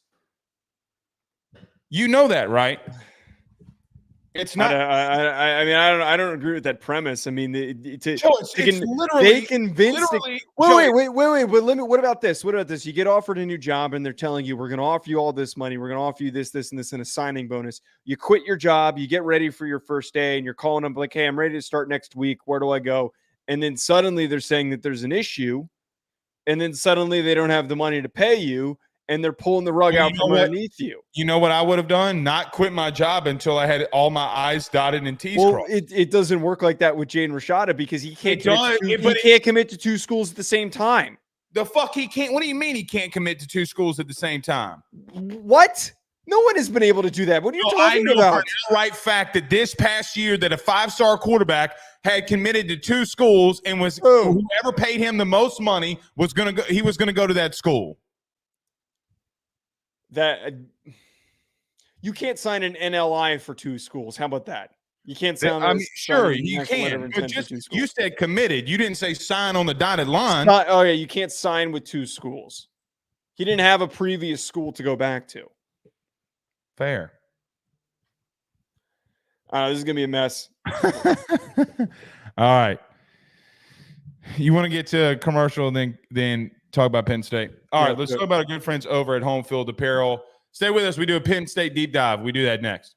You know that, right? It's not. I mean, I don't agree with that premise. I mean, it's literally. They convinced. Wait. But what about this? What about this? You get offered a new job, and they're telling you, "We're going to offer you all this money. We're going to offer you this, and this, and a signing bonus." You quit your job. You get ready for your first day, and you're calling them like, "Hey, I'm ready to start next week. Where do I go?" And then suddenly they're saying that there's an issue, and then suddenly they don't have the money to pay you. And they're pulling the rug out from underneath you. You know what I would have done? Not quit my job until I had all my I's dotted and T's crossed. It doesn't work like that with Jaden Rashada because he can't commit to two schools at the same time. The fuck he can't? What do you mean he can't commit to two schools at the same time? What? No one has been able to do that. What are you talking about? For an outright fact that this past year that a 5-star quarterback had committed to two schools and was whoever paid him the most money was going to go. He was going to go to that school. That you can't sign an NLI for two schools. How about that? You can't sign. I mean, sure, you can. But you said committed. You didn't say sign on the dotted line. You can't sign with two schools. He didn't have a previous school to go back to. Fair. This is gonna be a mess. All right. You want to get to a commercial and then talk about Penn State. All right, let's talk about our good friends over at Home Field Apparel. Stay with us. We do a Penn State deep dive. We do that next.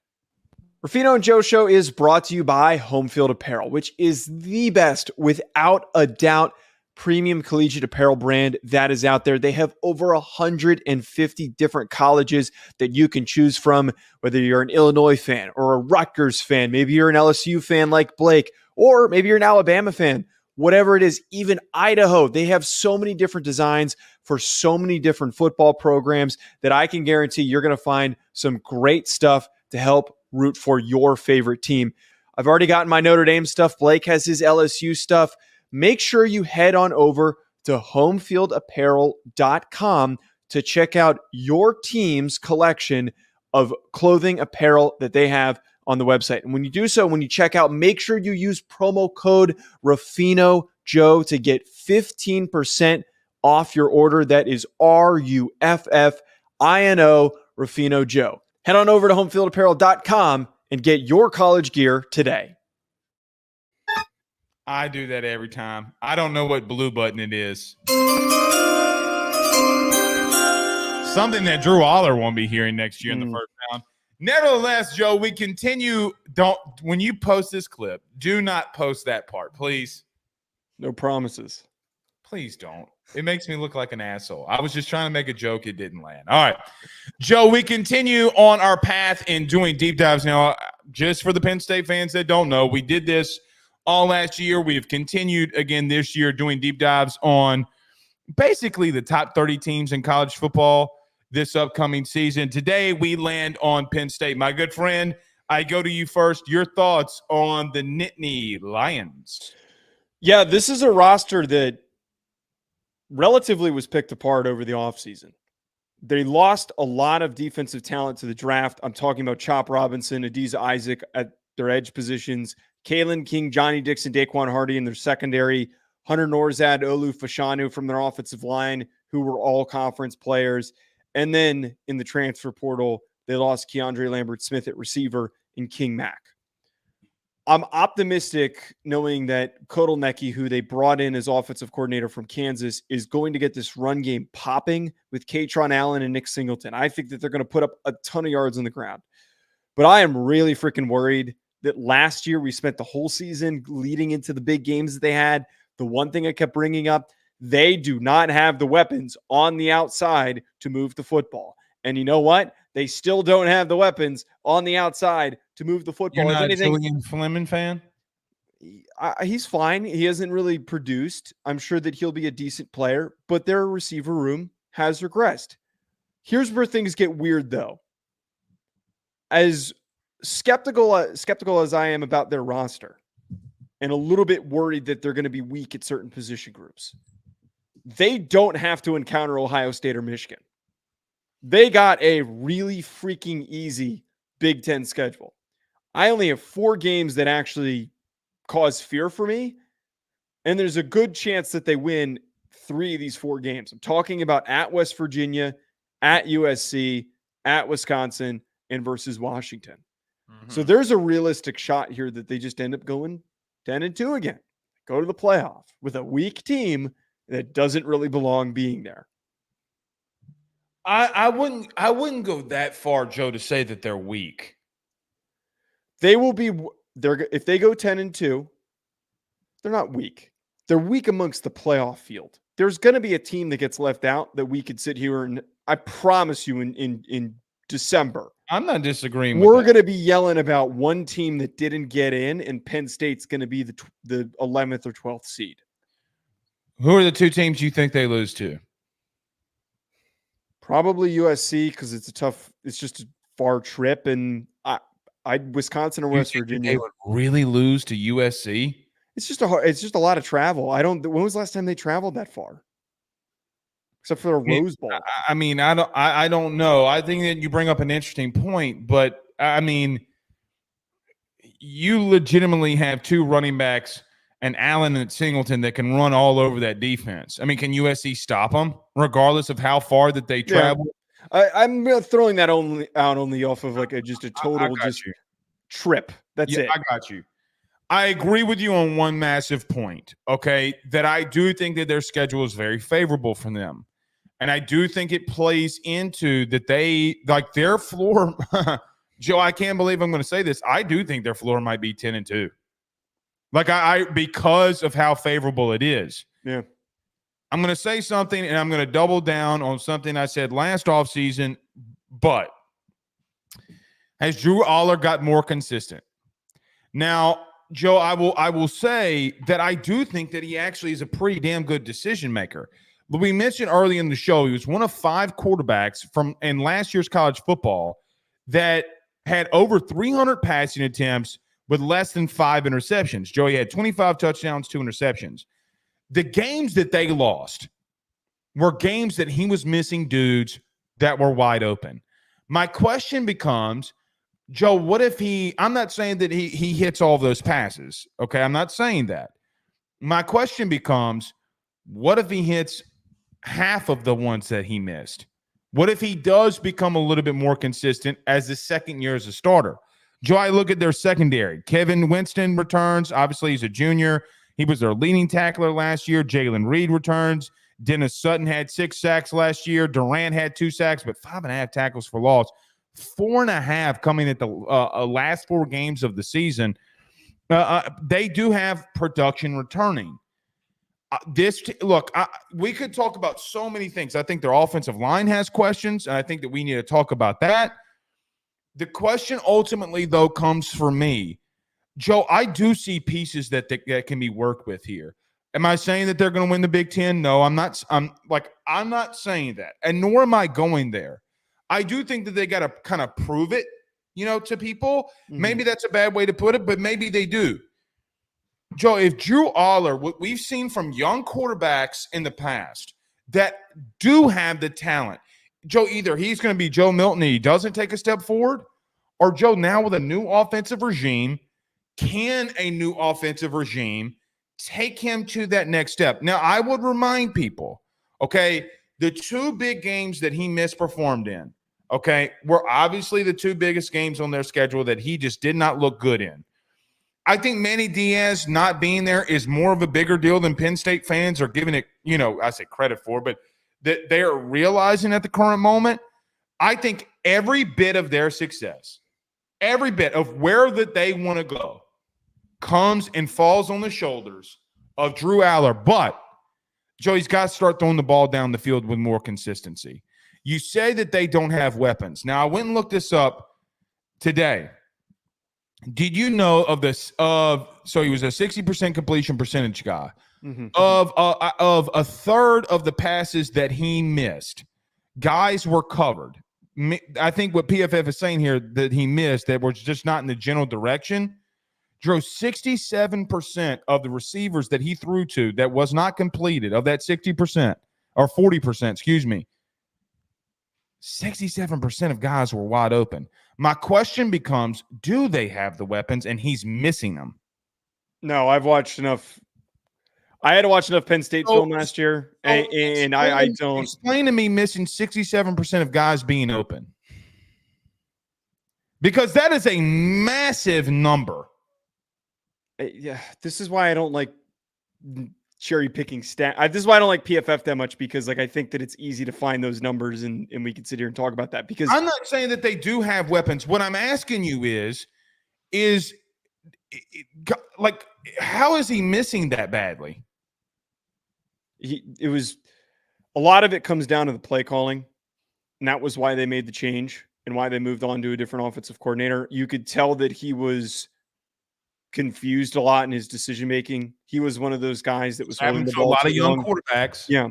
Ruffino and Joe Show is brought to you by Home Field Apparel, which is the best, without a doubt, premium collegiate apparel brand that is out there. They have over 150 different colleges that you can choose from, whether you're an Illinois fan or a Rutgers fan. Maybe you're an LSU fan like Blake, or maybe you're an Alabama fan. Whatever it is, even Idaho, they have so many different designs for so many different football programs that I can guarantee you're going to find some great stuff to help root for your favorite team. I've already gotten my Notre Dame stuff. Blake has his LSU stuff. Make sure you head on over to homefieldapparel.com to check out your team's collection of clothing apparel that they have on the website. And when you do so, when you check out, make sure you use promo code Ruffino Joe to get 15% off your order. That is RUFFINO Ruffino Joe. Head on over to homefieldapparel.com and get your college gear today. I do that every time. I don't know what blue button it is. Something that Drew Allar won't be hearing next year in the first round. Nevertheless, Joe, we continue. When you post this clip, do not post that part, please. No promises. Please don't. It makes me look like an asshole. I was just trying to make a joke. It didn't land. All right, Joe, we continue on our path in doing deep dives. Now, just for the Penn State fans that don't know, we did this all last year. We've continued again this year doing deep dives on basically the top 30 teams in college football this upcoming season. Today, we land on Penn State. My good friend, I go to you first. Your thoughts on the Nittany Lions? Yeah, this is a roster that relatively was picked apart over the offseason. They lost a lot of defensive talent to the draft. I'm talking about Chop Robinson, Adisa Isaac at their edge positions, Kalen King, Johnny Dixon, Daquan Hardy in their secondary, Hunter Norzad, Olu Fashanu from their offensive line, who were all conference players. And then in the transfer portal, they lost Keandre Lambert-Smith at receiver and King Mack. I'm optimistic knowing that Kotelnicki, who they brought in as offensive coordinator from Kansas, is going to get this run game popping with Katron Allen and Nick Singleton. I think that they're going to put up a ton of yards on the ground. But I am really freaking worried that last year we spent the whole season leading into the big games that they had. The one thing I kept bringing up, they do not have the weapons on the outside to move the football. And you know what? They still don't have the weapons on the outside to move the football. You're not a Julian Fleming fan? He's fine. He hasn't really produced. I'm sure that he'll be a decent player, but their receiver room has regressed. Here's where things get weird, though. As skeptical as I am about their roster, and a little bit worried that they're going to be weak at certain position groups, they don't have to encounter Ohio State or Michigan. They got a really freaking easy Big Ten schedule. I only have 4 games that actually cause fear for me. And there's a good chance that they win 3 of these 4 games. I'm talking about at West Virginia, at USC, at Wisconsin, and versus Washington. So there's a realistic shot here that they just end up going 10-2 again. Go to the playoff with a weak team that doesn't really belong being there. I wouldn't go that far, Joe, to say that they're weak. They will be if they go 10-2, they're not weak. They're weak amongst the playoff field. There's going to be a team that gets left out that we could sit here and I promise you in December. I'm not disagreeing. We're going to be yelling about one team that didn't get in, and Penn State's going to be the 11th or 12th seed. Who are the 2 teams you think they lose to? Probably USC because it's just a far trip, and Wisconsin or West Virginia. They would really lose to USC? It's just a lot of travel. When was the last time they traveled that far? Except for the Rose Bowl. I mean, I don't know. I think that you bring up an interesting point, but I mean, you legitimately have 2 running backs, and Allen and Singleton, that can run all over that defense. I mean, can USC stop them regardless of how far that they travel? Yeah. I'm throwing that only off of like just a total trip. That's it. I got you. I agree with you on one massive point, okay, that I do think that their schedule is very favorable for them. And I do think it plays into that they like their floor. Joe, I can't believe I'm going to say this. I do think their floor might be 10-2. Like I because of how favorable it is. Yeah. I'm going to say something, and I'm going to double down on something I said last offseason, but has Drew Allar got more consistent? Now, Joe, I will say that I do think that he actually is a pretty damn good decision maker. But we mentioned early in the show, he was one of 5 quarterbacks in last year's college football that had over 300 passing attempts with less than 5 interceptions. Joey had 25 touchdowns, 2 interceptions. The games that they lost were games that he was missing dudes that were wide open. My question becomes, Joe, what if I'm not saying that he hits all of those passes, okay? I'm not saying that. My question becomes, what if he hits half of the ones that he missed? What if he does become a little bit more consistent as the second year as a starter? Joe, I look at their secondary. Kevin Winston returns. Obviously, he's a junior. He was their leading tackler last year. Jalen Reed returns. Dennis Sutton had 6 sacks last year. Durant had 2 sacks, but 5.5 tackles for loss. 4.5 coming at the last 4 games of the season. They do have production returning. We could talk about so many things. I think their offensive line has questions, and I think that we need to talk about that. The question ultimately, though, comes for me. Joe, I do see pieces that can be worked with here. Am I saying that they're going to win the Big Ten? No, I'm not. I'm not saying that, and nor am I going there. I do think that they got to kind of prove it, to people. Mm-hmm. Maybe that's a bad way to put it, but maybe they do. Joe, if Drew Allar, what we've seen from young quarterbacks in the past that do have the talent, Joe, either he's going to be Joe Milton and he doesn't take a step forward, or Joe, now with a new offensive regime, can a new offensive regime take him to that next step? Now, I would remind people, okay, the 2 big games that he misperformed in, okay, were obviously the 2 biggest games on their schedule that he just did not look good in. I think Manny Diaz not being there is more of a bigger deal than Penn State fans are giving it, I say credit for, but that they are realizing at the current moment. I think every bit of their success, every bit of where that they want to go comes and falls on the shoulders of Drew Allar. But, Joe, he's got to start throwing the ball down the field with more consistency. You say that they don't have weapons. Now, I went and looked this up today. Did you know of this? So he was a 60% completion percentage guy. Mm-hmm. Of a third of the passes that he missed, guys were covered. I think what PFF is saying here that he missed that was just not in the general direction. Drew, 67% of the receivers that he threw to that was not completed, of that 60% or 40%, excuse me, 67% of guys were wide open. My question becomes, do they have the weapons and he's missing them? No, I've watched enough. I had to watch enough Penn State film last year, and I don't. Explain to me missing 67% of guys being open. Because that is a massive number. Yeah, this is why I don't like cherry picking stat. This is why I don't like PFF that much, because like I think that it's easy to find those numbers and we can sit here and talk about that. Because I'm not saying that they do have weapons. What I'm asking you is like, how is he missing that badly? It was a lot of it comes down to the play calling, and that was why they made the change and why they moved on to a different offensive coordinator. You could tell that he was confused a lot in his decision making. He was one of those guys that was holding the ball. A lot of young quarterbacks. Yeah,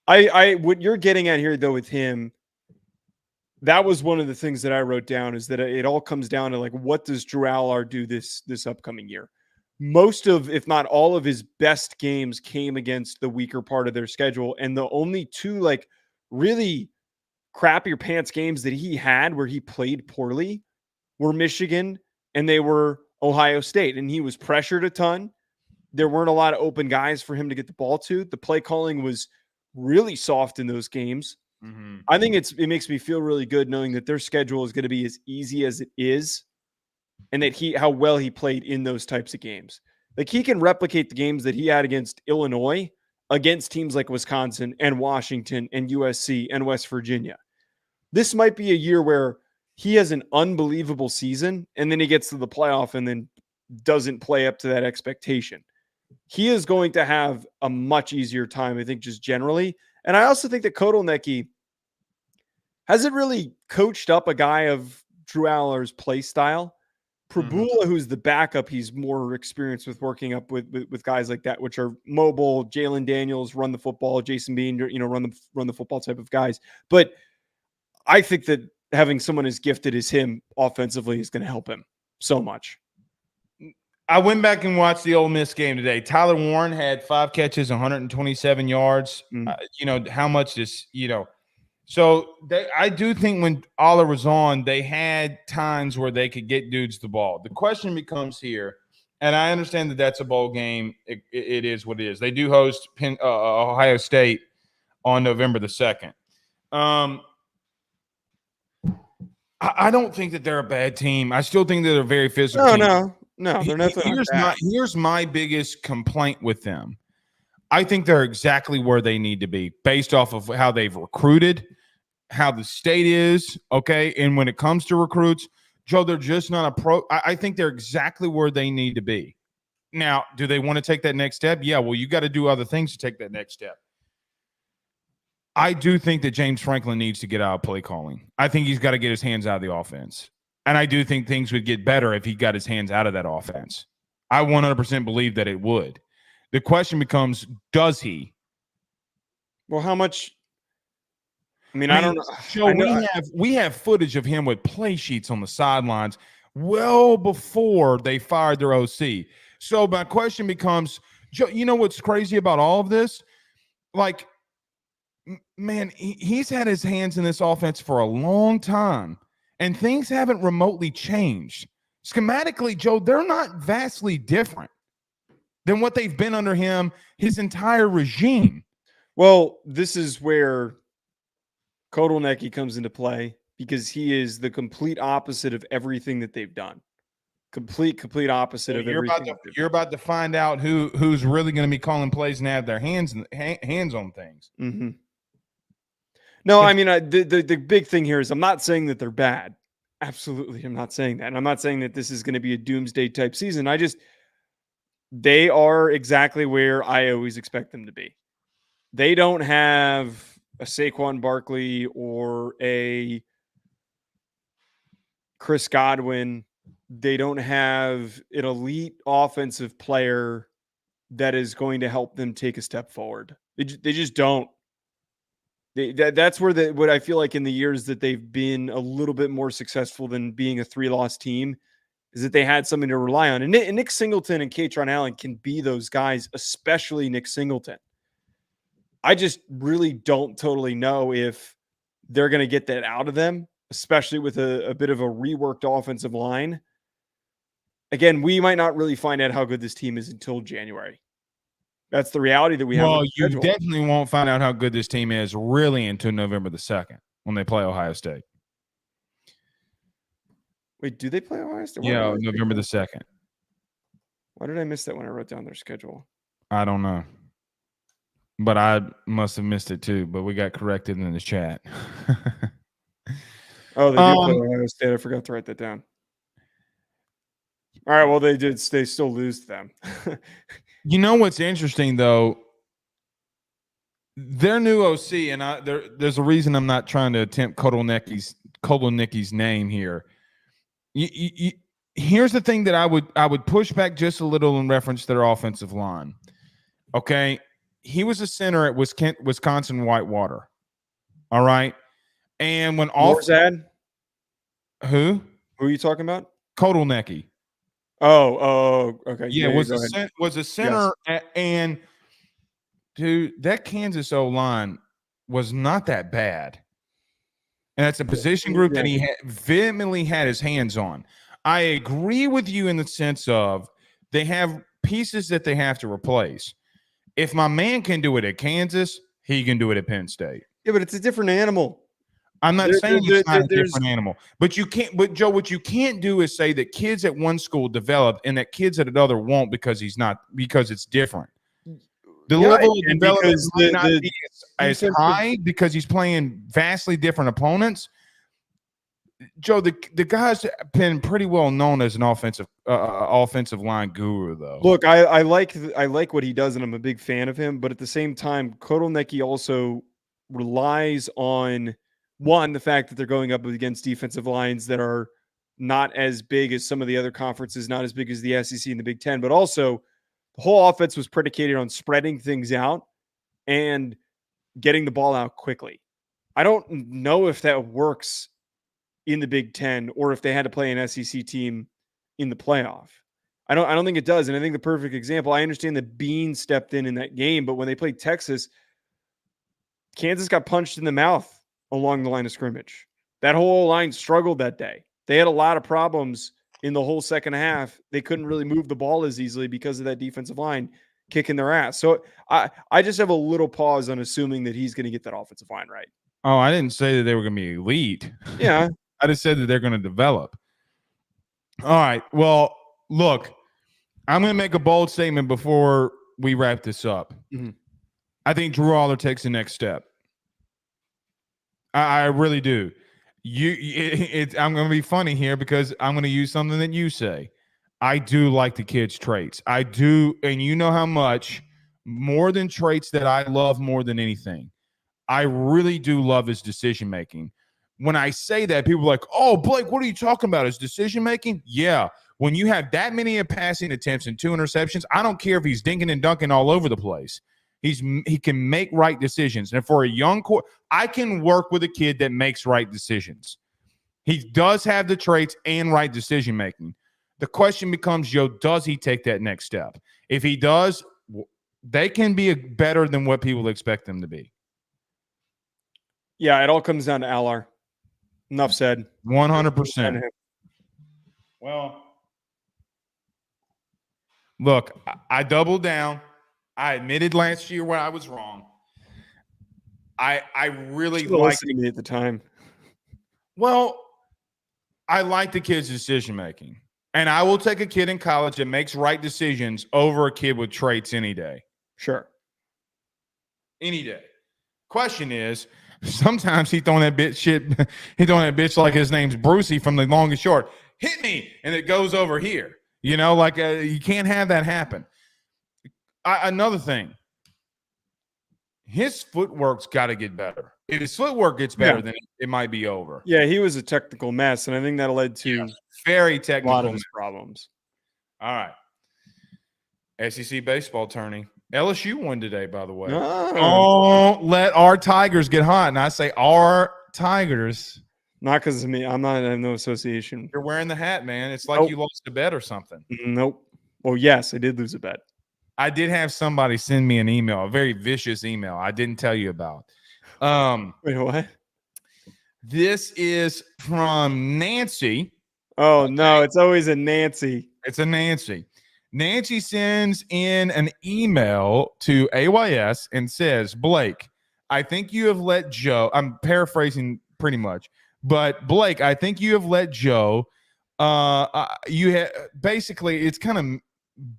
I what you're getting at here though with him, that was one of the things that I wrote down, is that it all comes down to like, what does Drew Allar do this upcoming year? Most of, if not all of his best games came against the weaker part of their schedule. And the only two like really crap your pants games that he had where he played poorly were Michigan and they were Ohio State. And he was pressured a ton. There weren't a lot of open guys for him to get the ball to. The play calling was really soft in those games. Mm-hmm. I think it makes me feel really good knowing that their schedule is going to be as easy as it is, and that how well he played in those types of games. Like, he can replicate the games that he had against Illinois, against teams like Wisconsin and Washington and USC and West Virginia. This might be a year where he has an unbelievable season and then he gets to the playoff and then doesn't play up to that expectation. He is going to have a much easier time, I think, just generally. And I also think that Kotelnicki hasn't really coached up a guy of Drew Allar's play style. Prabula, who's the backup, he's more experienced with working up with guys like that, which are mobile. Jalen Daniels, run the football. Jason Bean, run the football type of guys. But I think that having someone as gifted as him offensively is going to help him so much. I went back and watched the Ole Miss game today. Tyler Warren had 5 catches, 127 yards. How much this, So I do think when Allar was on, they had times where they could get dudes the ball. The question becomes here, and I understand that that's a bowl game. It is what it is. They do host Ohio State on November the 2nd. I don't think that they're a bad team. I still think that they're a very physical team. No, they're nothing. Here's my biggest complaint with them. I think they're exactly where they need to be based off of how they've recruited, how the state is, okay? And when it comes to recruits, Joe, they're just not a pro. I think they're exactly where they need to be. Now, do they want to take that next step? Yeah, well, you got to do other things to take that next step. I do think that James Franklin needs to get out of play calling. I think he's got to get his hands out of the offense. And I do think things would get better if he got his hands out of that offense. I 100% believe that it would. The question becomes, does he? Well, how much? I don't know. Joe, we have footage of him with play sheets on the sidelines well before they fired their OC. So my question becomes, Joe, you know what's crazy about all of this? Like, man, he's had his hands in this offense for a long time, and things haven't remotely changed. Schematically, Joe, they're not vastly different than what they've been under him his entire regime. Well, this is where Kotelnicki comes into play, because he is the complete opposite of everything that they've done. Complete opposite of everything. You're about to find out who's really going to be calling plays and have their hands on things. Mm-hmm. No, the big thing here is I'm not saying that they're bad. Absolutely, I'm not saying that. And I'm not saying that this is going to be a doomsday type season. They are exactly where I always expect them to be. They don't have a Saquon Barkley or a Chris Godwin. They don't have an elite offensive player that is going to help them take a step forward. They just don't. That's where what I feel like in the years that they've been a little bit more successful than being a 3-loss team is that they had something to rely on. And Nick Singleton and Katron Allen can be those guys, especially Nick Singleton. I just really don't totally know if they're going to get that out of them, especially with a bit of a reworked offensive line. again, we might not really find out how good this team is until January. That's the reality that we have. Well, you definitely won't find out how good this team is really until November the 2nd when they play Ohio State. Wait, do they play Ohio State? Yeah, November the 2nd. Why did I miss that when I wrote down their schedule? I don't know. But I must have missed it too, but we got corrected in the chat. Oh, they do play Ohio State. I forgot to write that down. All right, well, they still lose to them. You know what's interesting, though? Their new OC, and there's a reason I'm not trying to attempt Kotelnicki's name here. Here's the thing that I would push back just a little in reference to their offensive line. Okay, he was a center at Wisconsin Whitewater. All right, and when Morzad, who are you talking about? Kotelnicki. Oh, okay. Yeah, was a center, yes. And dude, that Kansas O-line was not that bad. And that's a position group that he vehemently had his hands on. I agree with you in the sense of they have pieces that they have to replace. If my man can do it at Kansas, he can do it at Penn State. Yeah, but it's a different animal. I'm not saying it's not a different animal, but you can't. But Joe, what you can't do is say that kids at one school develop and that kids at another won't because it's different. The level of development might not be as high because he's playing vastly different opponents. Joe, the guy's been pretty well known as an offensive line guru, though. Look, I like what he does, and I'm a big fan of him. But at the same time, Kotelnicki also relies on the fact that they're going up against defensive lines that are not as big as some of the other conferences, not as big as the SEC and the Big Ten, but also the whole offense was predicated on spreading things out and getting the ball out quickly. I don't know if that works in the Big Ten or if they had to play an SEC team in the playoff. I don't think it does. And I think the perfect example, I understand that Bean stepped in that game, but when they played Texas, Kansas got punched in the mouth along the line of scrimmage. That whole line struggled that day. They had a lot of problems in the whole second half. They couldn't really move the ball as easily because of that defensive line kicking their ass. So I just have a little pause on assuming that he's going to get that offensive line right. Oh, I didn't say that they were going to be elite. Yeah. I just said that they're going to develop. All right. Well, look, I'm going to make a bold statement before we wrap this up. Mm-hmm. I think Drew Allar takes the next step. I really do. I'm going to be funny here because I'm going to use something that you say. I do like the kid's traits. I do, and you know how much more than traits that I love more than anything. I really do love his decision making. When I say that, people are like, "Oh, Blake, what are you talking about? His decision making?" Yeah. When you have that many passing attempts and 2 interceptions, I don't care if he's dinking and dunking all over the place. He can make right decisions. And for a young I can work with a kid that makes right decisions. He does have the traits and right decision making. The question becomes, Joe, does he take that next step? If he does, they can be better than what people expect them to be. Yeah, it all comes down to Allar. Enough said. 100%. Well, look, I doubled down. I admitted last year when I was wrong. I really liked me at the time. Well, I like the kid's decision making, and I will take a kid in college that makes right decisions over a kid with traits any day. Sure, any day. Question is, sometimes he's throwing that bitch like his name's Brucey from The Long and Short. Hit me, and it goes over here. You know, like you can't have that happen. Another thing, his footwork's got to get better. If his footwork gets better, then it might be over. Yeah, he was a technical mess, and I think that led to very technical a lot of his problems. All right. SEC baseball tourney. LSU won today, by the way. Don't let our Tigers get hot. And I say our Tigers. Not because of me. I have no association. You're wearing the hat, man. It's like you lost a bet or something. Nope. Well, yes, I did lose a bet. I did have somebody send me an email, a very vicious email I didn't tell you about. Wait, what? This is from Nancy. Oh, no, it's always a Nancy. It's a Nancy. Nancy sends in an email to AYS and says, Blake, I think you have let Joe, I'm paraphrasing pretty much, but Blake, I think you have let Joe, basically, it's kind of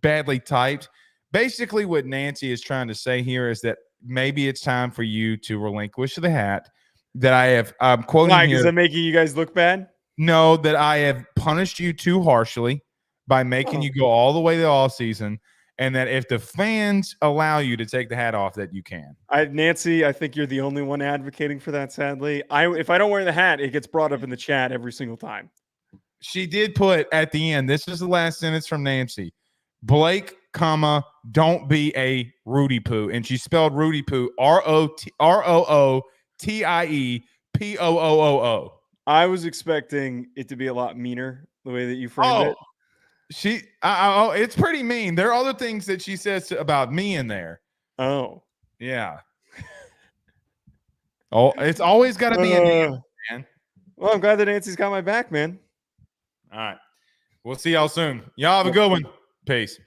badly typed. Basically, what Nancy is trying to say here is that maybe it's time for you to relinquish the hat that I'm quoting Why? here. Is that making you guys look bad? No, that I have punished you too harshly by making you go all the way to all season, and that if the fans allow you to take the hat off, that you can. Nancy, I think you're the only one advocating for that, sadly. If I don't wear the hat, it gets brought up in the chat every single time. She did put at the end, this is the last sentence from Nancy, Blake, don't be a Rudy Poo. And she spelled Rudy Poo ROOTIEPOOOO. I was expecting it to be a lot meaner the way that you framed it. It's pretty mean. There are other things that she says about me in there. Oh. Yeah. It's always got to be an answer, man. Well, I'm glad that Nancy's got my back, man. All right. We'll see y'all soon. Y'all have a good one. Peace.